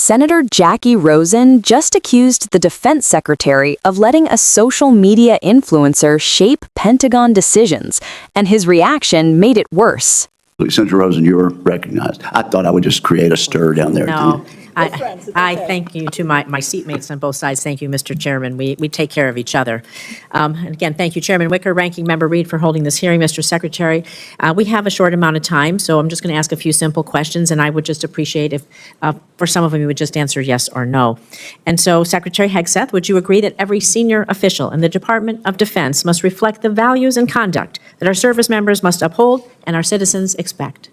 Senator Jackie Rosen just accused the defense secretary of letting a social media influencer shape Pentagon decisions, and his reaction made it worse. Senator Rosen, you're recognized. I thought I would just create a stir down there. No, I thank you to my seatmates on both sides. Thank you, Mr. Chairman. We take care of each other. And again, thank you, Chairman Wicker, Ranking Member Reed, for holding this hearing. Mr. Secretary, we have a short amount of time, so I'm just going to ask a few simple questions, and I would just appreciate if, for some of them, you would just answer yes or no. And so, Secretary Hegseth, would you agree that every senior official in the Department of Defense must reflect the values and conduct that our service members must uphold and our citizens expect?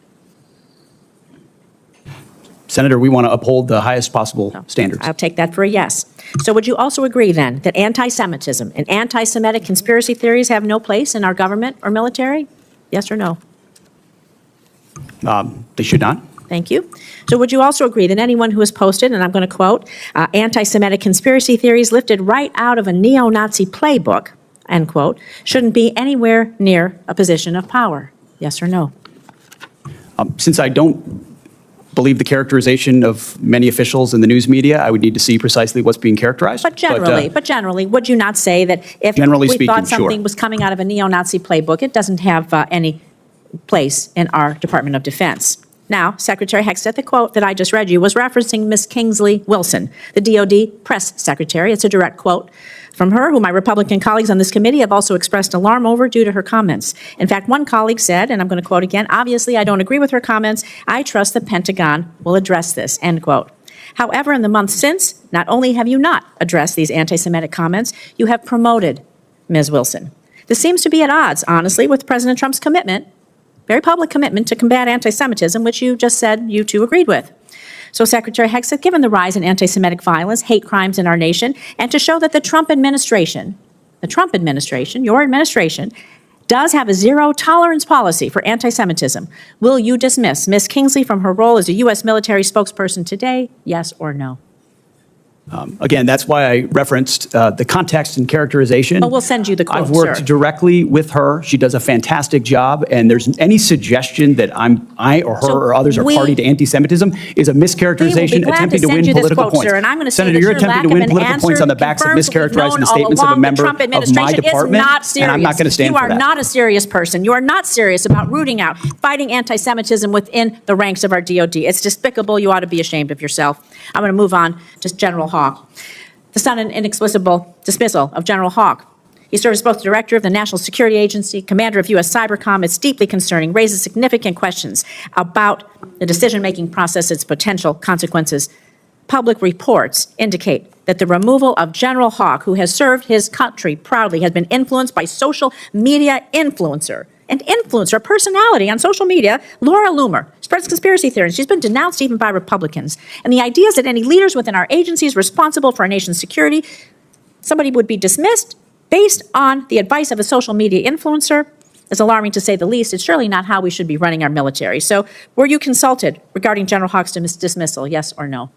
Senator, we want to uphold the highest possible standards. I'll take that for a yes. So would you also agree, then, that anti-Semitism and anti-Semitic conspiracy theories have no place in our government or military? Yes or no? They should not. Thank you. So would you also agree that anyone who has posted, and I'm going to quote, anti-Semitic conspiracy theories lifted right out of a neo-Nazi playbook, end quote, shouldn't be anywhere near a position of power? Yes or no? Since I don't believe the characterization of many officials in the news media, I would need to see precisely what's being characterized. But generally, would you not say that if generally we speaking, thought something sure. was coming out of a neo-Nazi playbook, it doesn't have any place in our Department of Defense? Now, Secretary Hegseth, the quote that I just read you was referencing Ms. Kingsley Wilson, the DOD press secretary. It's a direct quote from her, who my Republican colleagues on this committee have also expressed alarm over due to her comments. In fact, one colleague said, and I'm going to quote again, obviously I don't agree with her comments. I trust the Pentagon will address this, end quote. However, in the months since, not only have you not addressed these anti-Semitic comments, you have promoted Ms. Wilson. This seems to be at odds, honestly, with President Trump's commitment, very public commitment to combat anti-Semitism, which you just said you two agreed with. So, Secretary Hegseth, given the rise in anti-Semitic violence, hate crimes in our nation, and to show that the Trump administration, your administration, does have a zero-tolerance policy for anti-Semitism, will you dismiss Ms. Kingsley from her role as a U.S. military spokesperson today, yes or no? Again, that's why I referenced the context and characterization. Well, we'll send you the quote, I've worked sir. directly with her. She does a fantastic job, and there's any suggestion that I or her or others are party to anti-Semitism is a mischaracterization attempting to win political points. Sir, and I'm going to Senator, say you're attempting to win political points on the backs of mischaracterizing the statements of a member of my department, and I'm not going to stand for that. You are not a serious person. You are not serious about rooting out, fighting anti-Semitism within the ranks of our DOD. It's despicable. You ought to be ashamed of yourself. I'm going to move on to General Hawk. The sudden and inexplicable dismissal of General Hawk. He serves as both the director of the National Security Agency, commander of U.S. Cybercom. It's deeply concerning, raises significant questions about the decision-making process, its potential consequences. Public reports indicate that the removal of General Hawk, who has served his country proudly, has been influenced by social media influencer, a personality on social media, Laura Loomer, spreads conspiracy theories. She's been denounced even by Republicans. And the idea is that any leaders within our agencies responsible for our nation's security, somebody would be dismissed based on the advice of a social media influencer, is alarming to say the least. It's surely not how we should be running our military. So were you consulted regarding General Hawk's dismissal, yes or no?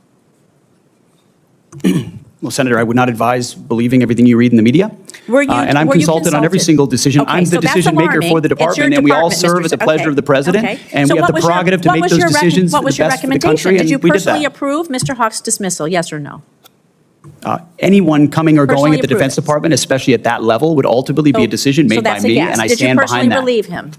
Well, Senator, I would not advise believing everything you read in the media. And I'm consulted on every single decision. Okay, I'm the decision maker for the department, and we all serve at the pleasure of the president. And we have the prerogative to make those decisions for the best for the country. Did you personally approve Mr. Hawk's dismissal, yes or no? Anyone coming or going at the Defense Department, especially at that level, would ultimately be a decision made by me, and I stand behind that. Did you personally relieve him?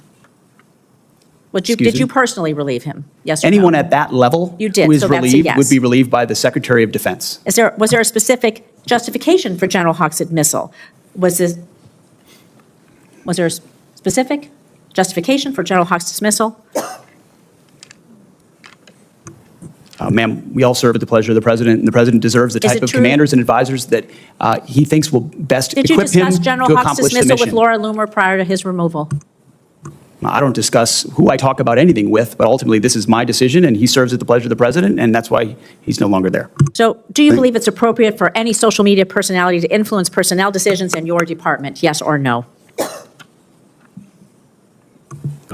Did you personally relieve him? Yes or no? Anyone at that level you did, who is so that's a relieved yes. would be relieved by the Secretary of Defense. Was there a specific justification for General Hawk's dismissal? Was there a specific justification for General Hawk's dismissal? Ma'am, we all serve at the pleasure of the president, and the president deserves the type of commanders and advisors that he thinks will best equip him to accomplish the mission. Did you discuss General Hawk's dismissal with Laura Loomer prior to his removal? I don't discuss who I talk about anything with, but ultimately this is my decision, and he serves at the pleasure of the president, and that's why he's no longer there. So do you believe it's appropriate for any social media personality to influence personnel decisions in your department, yes or no?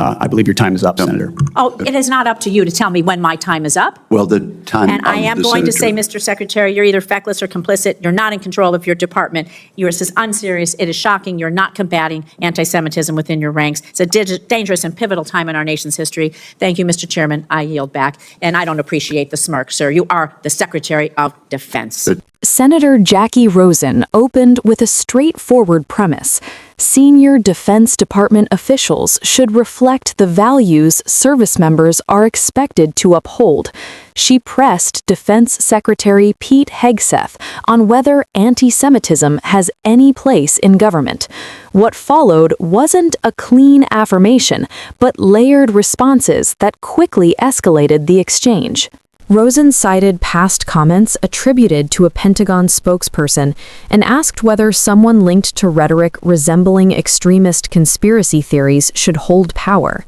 I believe your time is up, Senator. Oh, it is not up to you to tell me when my time is up. Well, the time And I am going to say, Mr. Secretary, you're either feckless or complicit. You're not in control of your department. This is unserious. It is shocking. You're not combating anti-Semitism within your ranks. It's a dangerous and pivotal time in our nation's history. Thank you, Mr. Chairman. I yield back. And I don't appreciate the smirk, sir. You are the Secretary of Defense. Senator Jackie Rosen opened with a straightforward premise. Senior Defense Department officials should reflect the values service members are expected to uphold. She pressed Defense Secretary Pete Hegseth on whether anti-Semitism has any place in government. What followed wasn't a clean affirmation, but layered responses that quickly escalated the exchange. Rosen cited past comments attributed to a Pentagon spokesperson and asked whether someone linked to rhetoric resembling extremist conspiracy theories should hold power.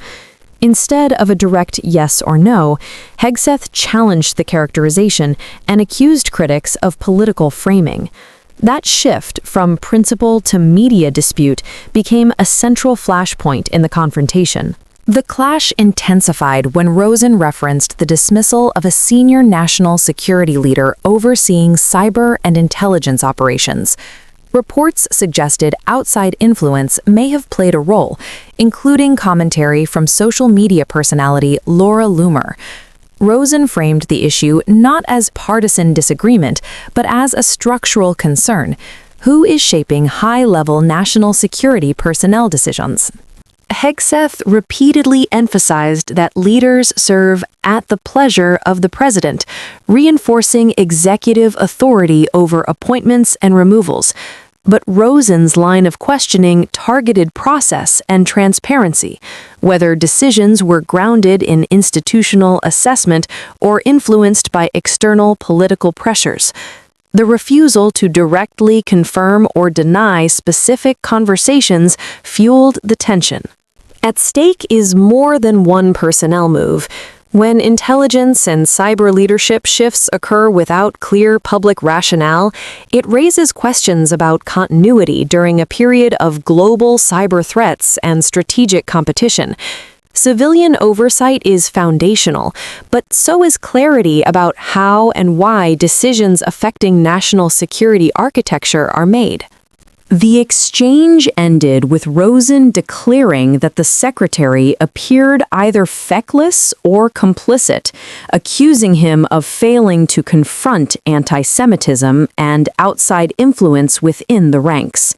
Instead of a direct yes or no, Hegseth challenged the characterization and accused critics of political framing. That shift from principle to media dispute became a central flashpoint in the confrontation. The clash intensified when Rosen referenced the dismissal of a senior national security leader overseeing cyber and intelligence operations. Reports suggested outside influence may have played a role, including commentary from social media personality Loomer. Rosen framed the issue not as partisan disagreement, but as a structural concern. Who is shaping high-level national security personnel decisions? Hegseth repeatedly emphasized that leaders serve at the pleasure of the president, reinforcing executive authority over appointments and removals. But Rosen's line of questioning targeted process and transparency, whether decisions were grounded in institutional assessment or influenced by external political pressures. The refusal to directly confirm or deny specific conversations fueled the tension. At stake is more than one personnel move. When intelligence and cyber leadership shifts occur without clear public rationale, it raises questions about continuity during a period of global cyber threats and strategic competition. Civilian oversight is foundational, but so is clarity about how and why decisions affecting national security architecture are made. The exchange ended with Rosen declaring that the secretary appeared either feckless or complicit, accusing him of failing to confront anti-Semitism and outside influence within the ranks.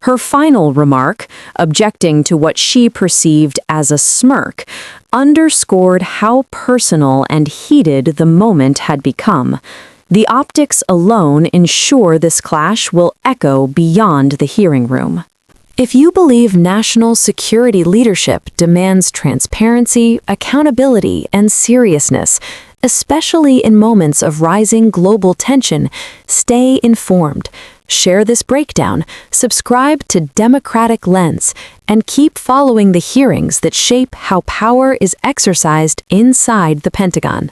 Her final remark, objecting to what she perceived as a smirk, underscored how personal and heated the moment had become. The optics alone ensure this clash will echo beyond the hearing room. If you believe national security leadership demands transparency, accountability, and seriousness, especially in moments of rising global tension, stay informed. Share this breakdown, subscribe to Democratic Lens, and keep following the hearings that shape how power is exercised inside the Pentagon.